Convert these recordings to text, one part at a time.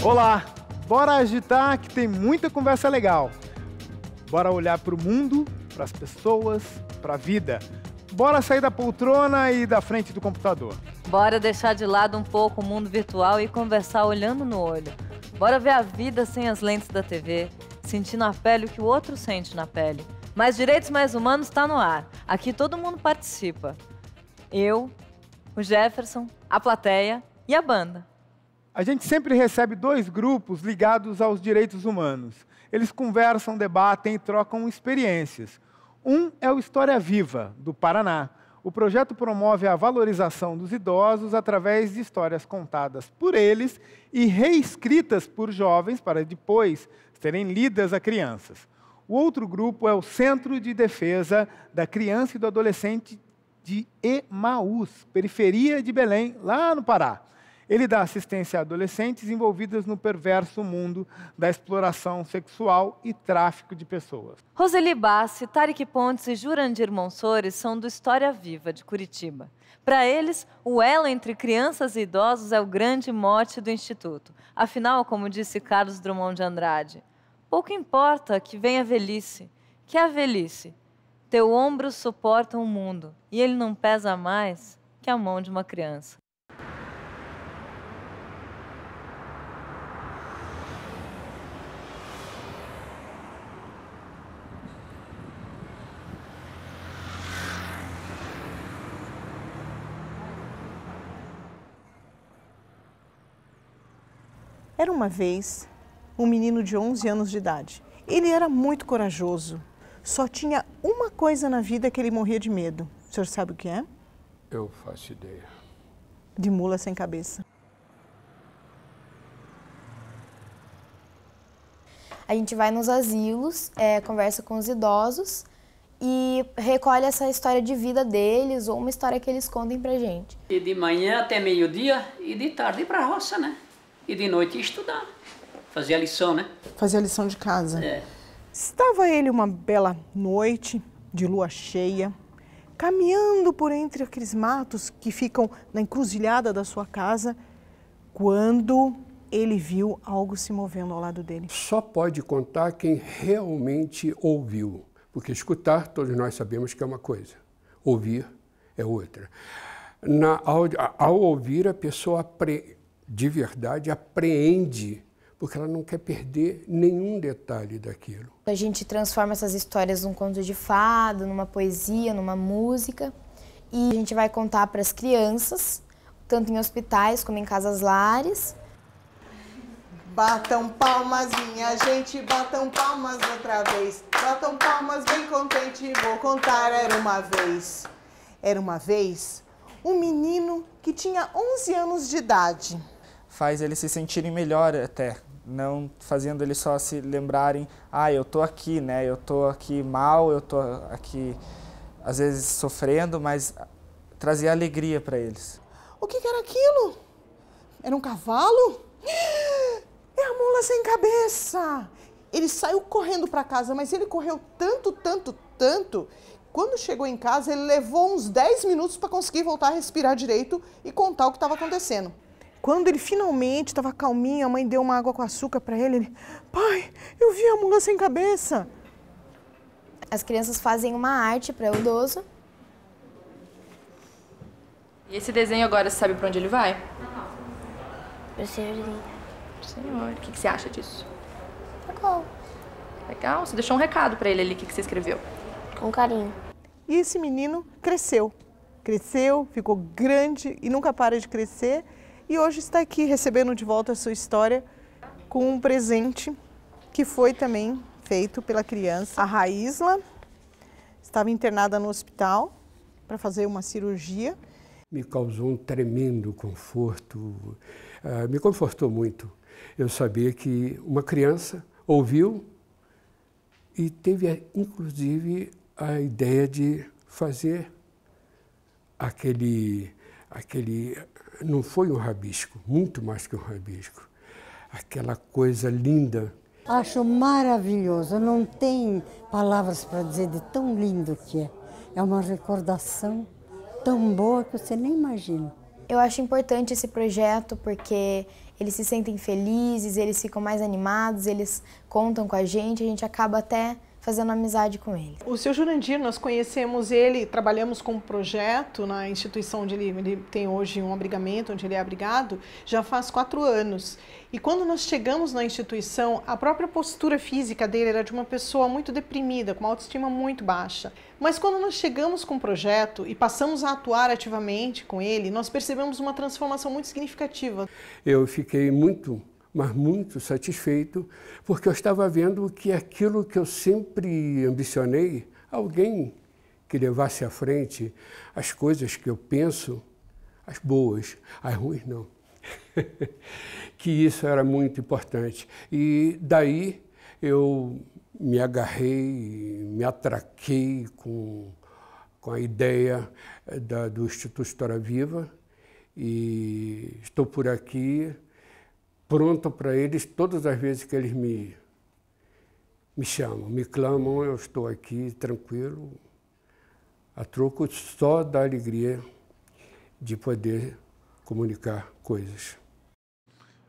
Olá, bora agitar que tem muita conversa legal. Bora olhar para o mundo, para as pessoas, para a vida. Bora sair da poltrona e da frente do computador. Bora deixar de lado um pouco o mundo virtual e conversar olhando no olho. Bora ver a vida sem as lentes da TV, sentir na pele o que o outro sente na pele. Mais Direitos Mais Humanos está no ar. Aqui todo mundo participa. Eu, o Jefferson, a plateia e a banda. A gente sempre recebe dois grupos ligados aos direitos humanos. Eles conversam, debatem e trocam experiências. Um é o História Viva, do Paraná. O projeto promove a valorização dos idosos através de histórias contadas por eles e reescritas por jovens para depois serem lidas a crianças. O outro grupo é o Centro de Defesa da Criança e do Adolescente de Emaús, periferia de Belém, lá no Pará. Ele dá assistência a adolescentes envolvidas no perverso mundo da exploração sexual e tráfico de pessoas. Roseli Bassi, Tarek Pontes e Jurandir Monsores são do História Viva, de Curitiba. Para eles, o elo entre crianças e idosos é o grande mote do Instituto. Afinal, como disse Carlos Drummond de Andrade, pouco importa que venha a velhice. Que é a velhice? Teu ombro suporta um mundo e ele não pesa mais que a mão de uma criança. Era uma vez um menino de 11 anos de idade. Ele era muito corajoso. Só tinha uma coisa na vida que ele morria de medo. O senhor sabe o que é? Eu faço ideia. De mula sem cabeça. A gente vai nos asilos, conversa com os idosos e recolhe essa história de vida deles ou uma história que eles contem pra gente. E de manhã até meio-dia e de tarde ir pra roça, né? E de noite estudar, fazer a lição, né? Fazer a lição de casa. É. Estava ele uma bela noite de lua cheia, caminhando por entre aqueles matos que ficam na encruzilhada da sua casa, quando ele viu algo se movendo ao lado dele. Só pode contar quem realmente ouviu, porque escutar, todos nós sabemos que é uma coisa, ouvir é outra. Ao ouvir, a pessoa de verdade apreende, porque ela não quer perder nenhum detalhe daquilo. A gente transforma essas histórias num conto de fado, numa poesia, numa música, e a gente vai contar para as crianças, tanto em hospitais como em casas-lares. Batam palmas, minha gente, batam palmas outra vez. Batam palmas bem contente, vou contar, era uma vez. Era uma vez um menino que tinha 11 anos de idade. Faz eles se sentirem melhor até, não fazendo eles só se lembrarem, eu tô aqui, né, eu tô aqui mal, eu tô aqui às vezes sofrendo, mas trazer alegria para eles. O que era aquilo? Era um cavalo? É a mula sem cabeça! Ele saiu correndo para casa, mas ele correu tanto. Quando chegou em casa, ele levou uns 10 minutos para conseguir voltar a respirar direito e contar o que estava acontecendo. Quando ele finalmente estava calminho, a mãe deu uma água com açúcar para ele. Pai, eu vi a mula sem cabeça. As crianças fazem uma arte para o idoso. E esse desenho agora, você sabe para onde ele vai? Pro senhorzinho. Senhor, o que você acha disso? Legal. Legal, você deixou um recado para ele ali, o que você escreveu? Com carinho. E esse menino cresceu, ficou grande e nunca para de crescer. E hoje está aqui recebendo de volta a sua história com um presente que foi também feito pela criança. A Raísla estava internada no hospital para fazer uma cirurgia. Me causou um tremendo conforto, me confortou muito. Eu sabia que uma criança ouviu e teve, inclusive, a ideia de fazer aquele não foi um rabisco, muito mais que um rabisco, aquela coisa linda. Acho maravilhoso, não tem palavras para dizer de tão lindo que é. É uma recordação tão boa que você nem imagina. Eu acho importante esse projeto porque eles se sentem felizes, eles ficam mais animados, eles contam com a gente acaba até fazendo amizade com ele. O seu Jurandir, nós conhecemos ele, trabalhamos com um projeto na instituição onde ele tem hoje um abrigamento, onde ele é abrigado, já faz 4 anos. E quando nós chegamos na instituição, a própria postura física dele era de uma pessoa muito deprimida, com uma autoestima muito baixa. Mas quando nós chegamos com o projeto e passamos a atuar ativamente com ele, nós percebemos uma transformação muito significativa. Eu fiquei muito, mas muito satisfeito, porque eu estava vendo que aquilo que eu sempre ambicionei, alguém que levasse à frente as coisas que eu penso, as boas, as ruins não, que isso era muito importante. E daí eu me agarrei, me atraquei com a ideia do Instituto História Viva e estou por aqui, pronto para eles, todas as vezes que eles me chamam, me clamam, eu estou aqui tranquilo, a troco só da alegria de poder comunicar coisas.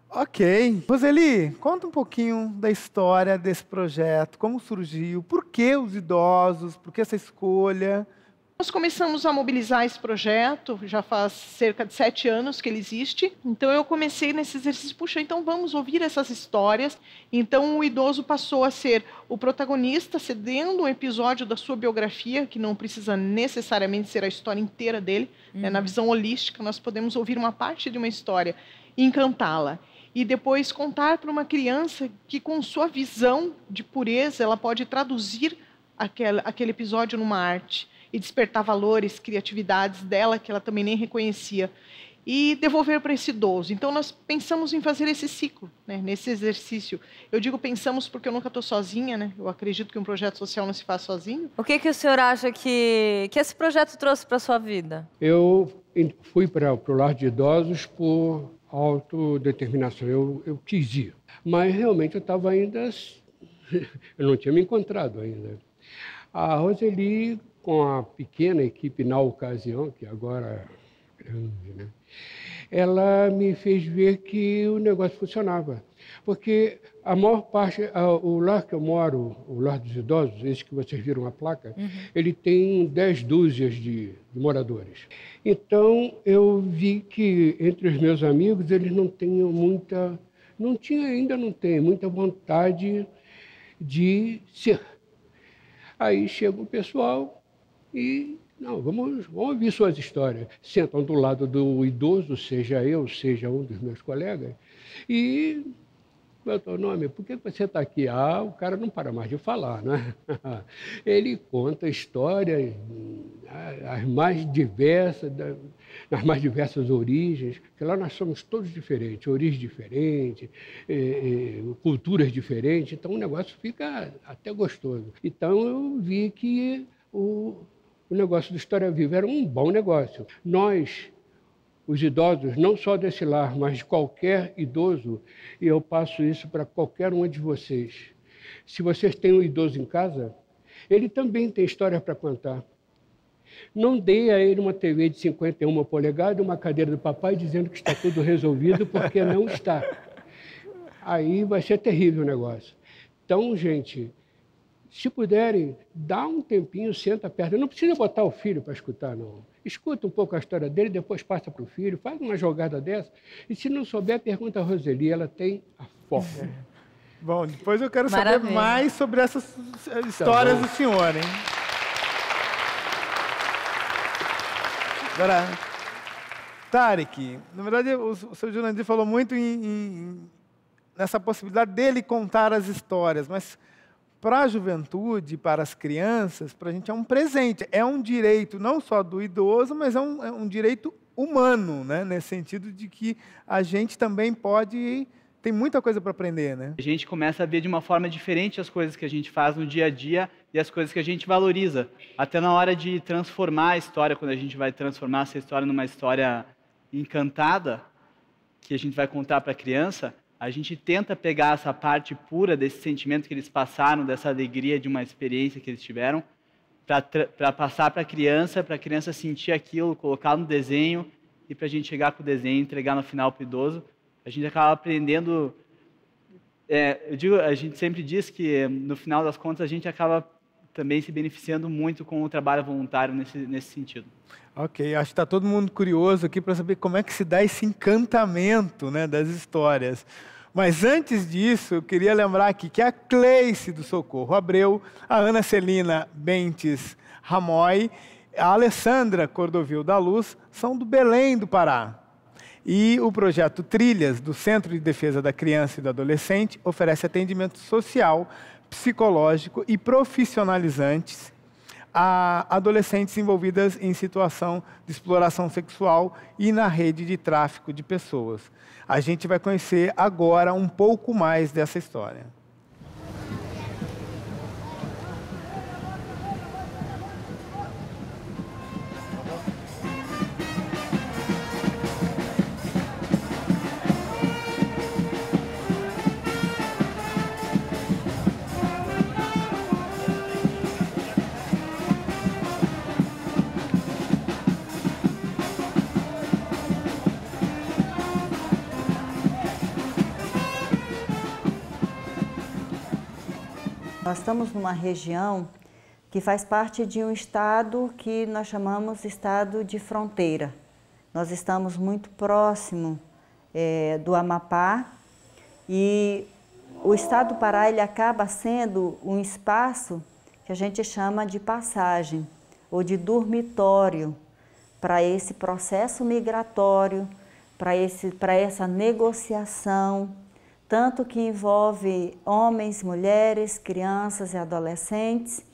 Ok. Roseli, conta um pouquinho da história desse projeto, como surgiu, por que os idosos, por que essa escolha? Nós começamos a mobilizar esse projeto, já faz cerca de 7 anos que ele existe. Então eu comecei nesse exercício, puxa, então vamos ouvir essas histórias. Então o idoso passou a ser o protagonista, cedendo um episódio da sua biografia, que não precisa necessariamente ser a história inteira dele. Né? Na visão holística, nós podemos ouvir uma parte de uma história e encantá-la. E depois contar para uma criança que, com sua visão de pureza, ela pode traduzir aquele episódio numa arte e despertar valores, criatividades dela que ela também nem reconhecia e devolver para esse idoso. Então nós pensamos em fazer esse ciclo, né, nesse exercício. Eu digo pensamos porque eu nunca estou sozinha, né? Eu acredito que um projeto social não se faz sozinho. O que o senhor acha que esse projeto trouxe para a sua vida? Eu fui para o lar de idosos por autodeterminação, eu quis ir, mas realmente eu estava ainda, eu não tinha me encontrado ainda. A Roseli, com a pequena equipe na ocasião, que agora é grande, né? Ela me fez ver que o negócio funcionava. Porque a maior parte, o lar que eu moro, o lar dos idosos, esse que vocês viram a placa, ele tem 10 dúzias de moradores. Então, eu vi que entre os meus amigos, eles não tinham ainda não tem muita vontade de ser. Aí chega o pessoal e, não, vamos ouvir suas histórias. Sentam do lado do idoso, seja eu, seja um dos meus colegas, e qual é o teu nome? Por que você está aqui? Ah, o cara não para mais de falar, né? Ele conta histórias as mais diversas, nas mais diversas origens, porque lá nós somos todos diferentes, origens diferentes, culturas diferentes, então o negócio fica até gostoso. Então eu vi que o negócio do História Viva era um bom negócio. Nós, os idosos, não só desse lar, mas de qualquer idoso, e eu passo isso para qualquer um de vocês. Se vocês têm um idoso em casa, ele também tem história para contar. Não dê a ele uma TV de 51 polegadas, uma cadeira do papai, dizendo que está tudo resolvido, porque não está. Aí vai ser terrível o negócio. Então, gente, se puderem, dá um tempinho, senta perto. Não precisa botar o filho para escutar, não. Escuta um pouco a história dele, depois passa para o filho, faz uma jogada dessa. E se não souber, pergunta a Roseli, ela tem a fórmula. Bom, depois eu quero saber mais sobre essas histórias do senhor, hein? Agora, Tarek, na verdade, o seu Jurandir falou muito nessa possibilidade dele contar as histórias, mas para a juventude, para as crianças, para a gente é um presente, é um direito não só do idoso, mas é um direito humano, né? Nesse sentido de que a gente também tem muita coisa para aprender, né? A gente começa a ver de uma forma diferente as coisas que a gente faz no dia a dia e as coisas que a gente valoriza. Até na hora de transformar a história, quando a gente vai transformar essa história numa história encantada, que a gente vai contar para a criança, a gente tenta pegar essa parte pura desse sentimento que eles passaram, dessa alegria de uma experiência que eles tiveram, para passar para a criança sentir aquilo, colocar no desenho e para a gente chegar com o desenho e entregar no final para o idoso, a gente acaba aprendendo. A gente sempre diz que, no final das contas, a gente acaba também se beneficiando muito com o trabalho voluntário nesse sentido. Ok, acho que está todo mundo curioso aqui para saber como é que se dá esse encantamento, né, das histórias. Mas antes disso, eu queria lembrar aqui que a Cleice do Socorro Abreu, a Ana Celina Bentes Ramoy, a Alessandra Cordovil da Luz são do Belém do Pará. E o projeto Trilhas, do Centro de Defesa da Criança e do Adolescente, oferece atendimento social, psicológico e profissionalizantes a adolescentes envolvidas em situação de exploração sexual e na rede de tráfico de pessoas. A gente vai conhecer agora um pouco mais dessa história. Nós estamos numa região que faz parte de um estado que nós chamamos estado de fronteira. Nós estamos muito próximo do Amapá e o estado do Pará ele acaba sendo um espaço que a gente chama de passagem ou de dormitório para esse processo migratório, para essa negociação, tanto que envolve homens, mulheres, crianças e adolescentes,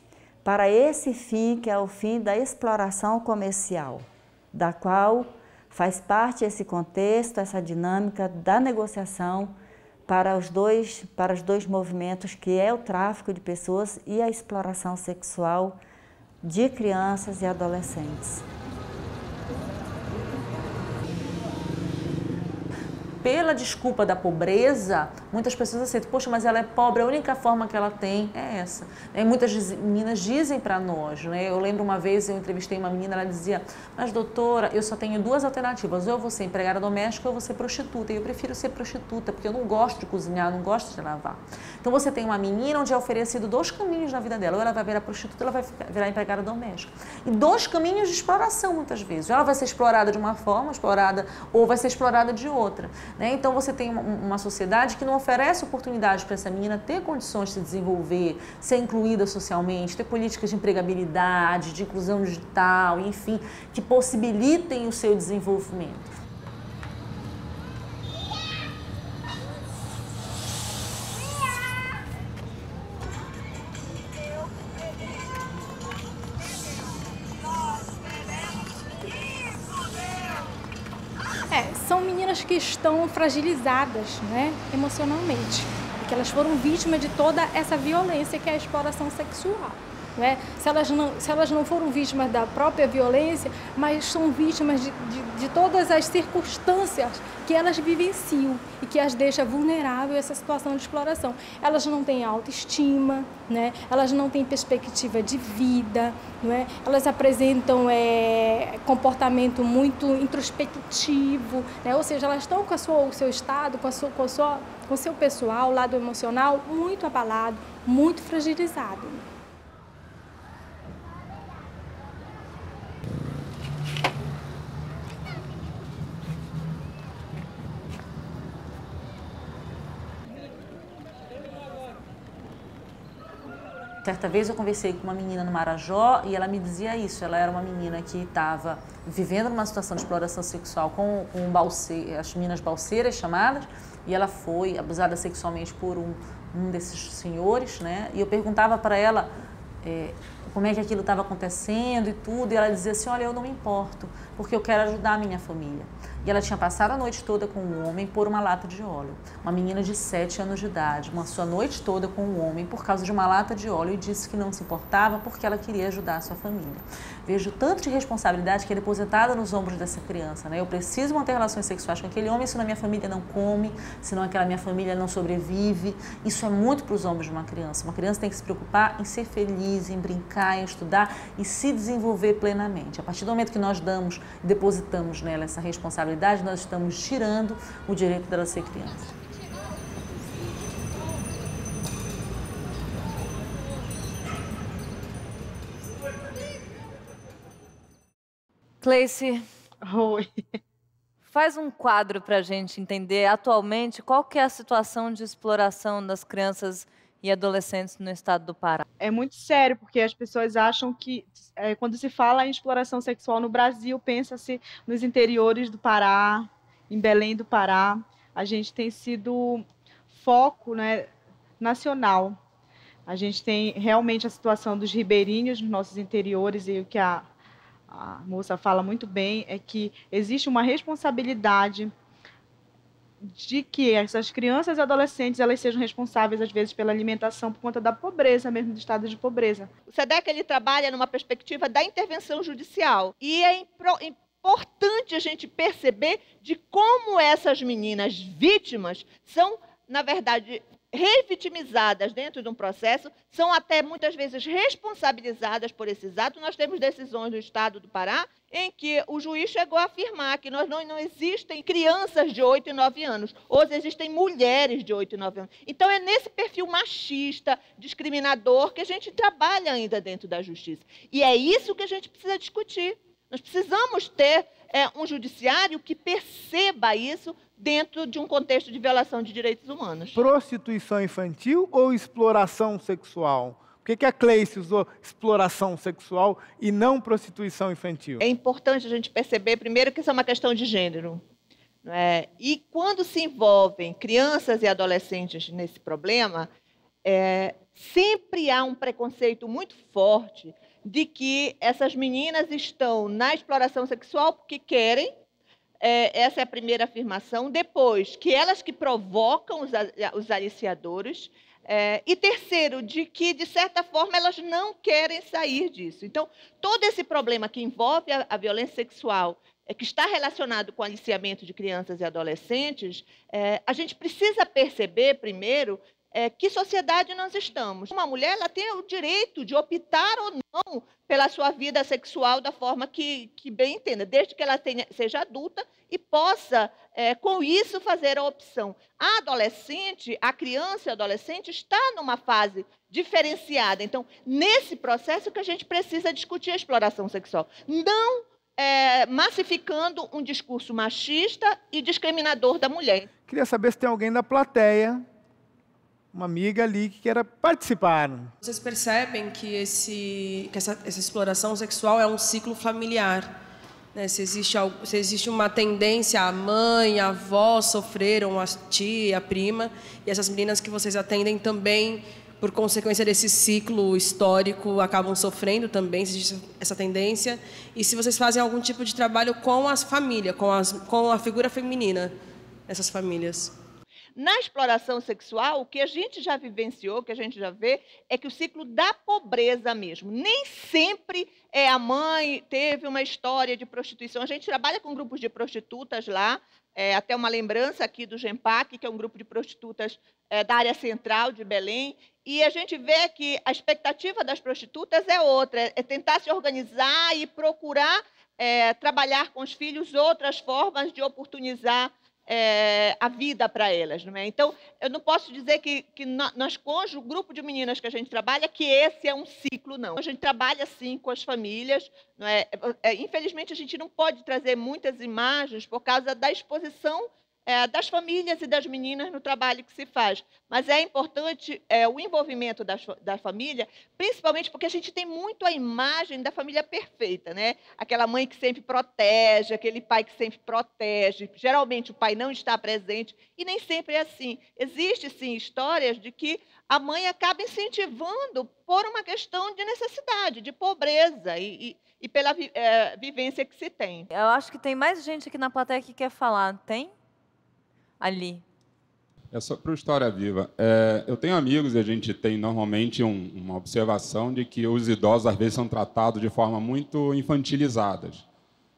para esse fim que é o fim da exploração comercial, da qual faz parte esse contexto, essa dinâmica da negociação para os dois movimentos, que é o tráfico de pessoas e a exploração sexual de crianças e adolescentes. Pela desculpa da pobreza, muitas pessoas aceitam, poxa, mas ela é pobre, a única forma que ela tem é essa. Muitas meninas dizem para nós, né? Eu lembro uma vez, eu entrevistei uma menina, ela dizia, mas doutora, eu só tenho duas alternativas, ou eu vou ser empregada doméstica ou eu vou ser prostituta, e eu prefiro ser prostituta, porque eu não gosto de cozinhar, não gosto de lavar. Então você tem uma menina onde é oferecido dois caminhos na vida dela, ou ela vai virar prostituta, ou ela vai virar empregada doméstica. E dois caminhos de exploração, muitas vezes. Ou ela vai ser explorada de uma forma, ou vai ser explorada de outra. Então você tem uma sociedade que não oferece oportunidade para essa menina ter condições de se desenvolver, ser incluída socialmente, ter políticas de empregabilidade, de inclusão digital, enfim, que possibilitem o seu desenvolvimento. São meninas que estão fragilizadas, né, emocionalmente, porque elas foram vítimas de toda essa violência que é a exploração sexual. Né? Se elas não foram vítimas da própria violência, mas são vítimas de todas as circunstâncias que elas vivenciam e que as deixa vulnerável a essa situação de exploração. Elas não têm autoestima, né? Elas não têm perspectiva de vida, né? Elas apresentam comportamento muito introspectivo, né? Ou seja, elas estão com o seu estado, com o seu pessoal, lado emocional, muito abalado, muito fragilizado. Certa vez eu conversei com uma menina no Marajó e ela me dizia isso. Ela era uma menina que estava vivendo numa situação de exploração sexual com as meninas balseiras chamadas, e ela foi abusada sexualmente por um desses senhores, né? E eu perguntava para ela como é que aquilo estava acontecendo e tudo, e ela dizia assim, olha, eu não me importo, porque eu quero ajudar a minha família. E ela tinha passado a noite toda com um homem por uma lata de óleo. Uma menina de 7 anos de idade, passou a noite toda com um homem por causa de uma lata de óleo e disse que não se importava porque ela queria ajudar a sua família. Vejo o tanto de responsabilidade que é depositada nos ombros dessa criança, né? Eu preciso manter relações sexuais com aquele homem, senão a minha família não come, senão aquela minha família não sobrevive. Isso é muito para os ombros de uma criança. Uma criança tem que se preocupar em ser feliz, em brincar, em estudar e se desenvolver plenamente. A partir do momento que nós depositamos nela essa responsabilidade, responsabilidade, nós estamos tirando o direito dela ser criança. Cleice, oi. Faz um quadro para a gente entender atualmente qual que é a situação de exploração das crianças e adolescentes no estado do Pará. É muito sério, porque as pessoas acham que, quando se fala em exploração sexual no Brasil, pensa-se nos interiores do Pará, em Belém do Pará. A gente tem sido foco, né, nacional. A gente tem realmente a situação dos ribeirinhos nos nossos interiores, e o que a moça fala muito bem é que existe uma responsabilidade de que essas crianças e adolescentes elas sejam responsáveis, às vezes, pela alimentação por conta da pobreza, mesmo do estado de pobreza. O SEDEC ele trabalha numa perspectiva da intervenção judicial. E é importante a gente perceber de como essas meninas vítimas são, na verdade, revitimizadas dentro de um processo, são até muitas vezes responsabilizadas por esses atos. Nós temos decisões do Estado do Pará em que o juiz chegou a afirmar que não existem crianças de 8 e 9 anos, hoje existem mulheres de 8 e 9 anos. Então é nesse perfil machista, discriminador, que a gente trabalha ainda dentro da justiça. E é isso que a gente precisa discutir. Nós precisamos ter um judiciário que perceba isso dentro de um contexto de violação de direitos humanos. Prostituição infantil ou exploração sexual? Por que a Cleice usou exploração sexual e não prostituição infantil? É importante a gente perceber, primeiro, que isso é uma questão de gênero. Não é? E quando se envolvem crianças e adolescentes nesse problema, sempre há um preconceito muito forte de que essas meninas estão na exploração sexual porque querem. Essa é a primeira afirmação. Depois, que elas que provocam os aliciadores. E terceiro, de que, de certa forma, elas não querem sair disso. Então, todo esse problema que envolve a violência sexual, que está relacionado com o aliciamento de crianças e adolescentes, a gente precisa perceber, primeiro, que sociedade nós estamos. Uma mulher ela tem o direito de optar ou não pela sua vida sexual da forma que bem entenda, desde que ela seja adulta e possa, com isso, fazer a opção. A adolescente, a criança e a adolescente está numa fase diferenciada. Então, nesse processo que a gente precisa discutir a exploração sexual. Não massificando um discurso machista e discriminador da mulher. Queria saber se tem alguém da plateia, uma amiga ali que queira participar. Vocês percebem que essa exploração sexual é um ciclo familiar, né? Se existe uma tendência, a mãe, a avó sofreram, a tia, a prima, e essas meninas que vocês atendem também, por consequência desse ciclo histórico, acabam sofrendo também, se existe essa tendência. E se vocês fazem algum tipo de trabalho com as famílias, com a figura feminina dessas famílias. Na exploração sexual, o que a gente já vivenciou, o que a gente já vê, é que o ciclo da pobreza mesmo. Nem sempre a mãe teve uma história de prostituição. A gente trabalha com grupos de prostitutas lá, até uma lembrança aqui do GEMPAC, que é um grupo de prostitutas da área central de Belém, e a gente vê que a expectativa das prostitutas é outra, é tentar se organizar e procurar trabalhar com os filhos outras formas de oportunizar a vida para elas. Não é? Então, eu não posso dizer que nós, o grupo de meninas que a gente trabalha, que esse é um ciclo, não. A gente trabalha, sim, com as famílias. Não é? Infelizmente, a gente não pode trazer muitas imagens por causa da exposição das famílias e das meninas no trabalho que se faz. Mas é importante o envolvimento da família, principalmente porque a gente tem muito a imagem da família perfeita, né? Aquela mãe que sempre protege, aquele pai que sempre protege. Geralmente o pai não está presente e nem sempre é assim. Existem, sim, histórias de que a mãe acaba incentivando por uma questão de necessidade, de pobreza e pela vivência que se tem. Eu acho que tem mais gente aqui na plateia que quer falar. Tem? Ali. É só para o História Viva. Eu tenho amigos e a gente tem normalmente uma observação de que os idosos às vezes são tratados de forma muito infantilizadas,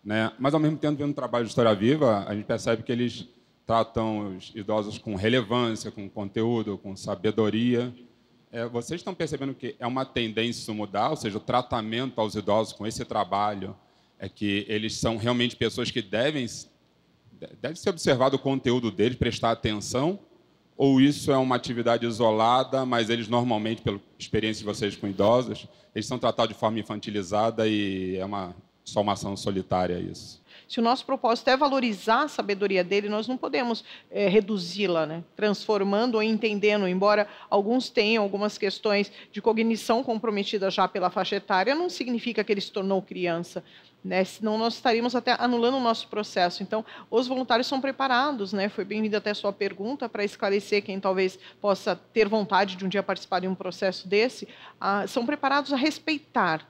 né? Mas ao mesmo tempo, vendo o trabalho de História Viva, a gente percebe que eles tratam os idosos com relevância, com conteúdo, com sabedoria. Vocês estão percebendo que é uma tendência isso mudar, ou seja, o tratamento aos idosos com esse trabalho é que eles são realmente pessoas que devem deve ser observado o conteúdo deles, prestar atenção, ou isso é uma atividade isolada, mas eles normalmente, pela experiência de vocês com idosos, eles são tratados de forma infantilizada e é só uma ação solitária isso? Se o nosso propósito é valorizar a sabedoria dele, nós não podemos reduzi-la, né? Transformando ou entendendo, embora alguns tenham algumas questões de cognição comprometida já pela faixa etária, não significa que ele se tornou criança, né? Senão nós estaríamos até anulando o nosso processo. Então, os voluntários são preparados, né? Foi bem-vinda até a sua pergunta para esclarecer quem talvez possa ter vontade de um dia participar de um processo desse, são preparados a respeitar,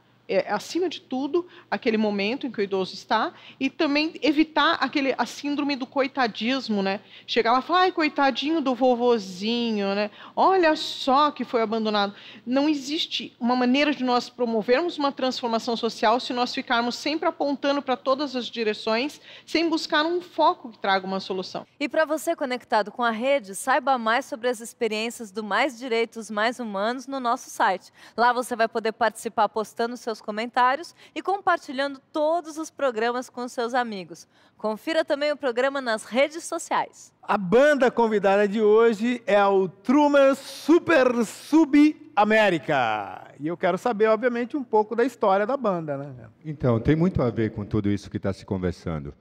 acima de tudo, aquele momento em que o idoso está, e também evitar a síndrome do coitadismo, né? Chegar lá e falar, ai, coitadinho do vovozinho, né? Olha só que foi abandonado. Não existe uma maneira de nós promovermos uma transformação social se nós ficarmos sempre apontando para todas as direções, sem buscar um foco que traga uma solução. E para você conectado com a rede, saiba mais sobre as experiências do Mais Direitos, Mais Humanos no nosso site. Lá você vai poder participar postando seus comentários e compartilhando todos os programas com seus amigos. Confira também o programa nas redes sociais. A banda convidada de hoje é o Truman Super Sub América. E eu quero saber, obviamente, um pouco da história da banda, né? Então, tem muito a ver com tudo isso que está se conversando.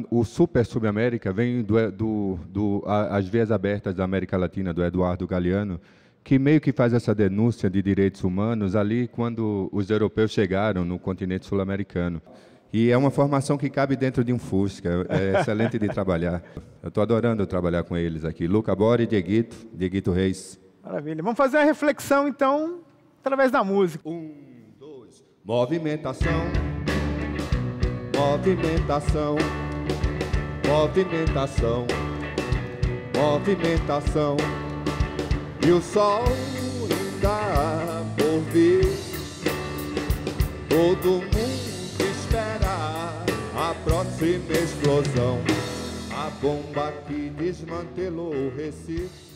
O Super Sub América vem As Vias Abertas da América Latina, do Eduardo Galeano, que meio que faz essa denúncia de direitos humanos ali quando os europeus chegaram no continente sul-americano. E é uma formação que cabe dentro de um Fusca, é excelente de trabalhar. Eu estou adorando trabalhar com eles aqui. Luca Bori e Dieguito Reis. Maravilha. Vamos fazer uma reflexão, então, através da música. 1, 2. Movimentação, movimentação, movimentação, movimentação. E o sol ainda por vir, todo mundo espera a próxima explosão, a bomba que desmantelou o Recife.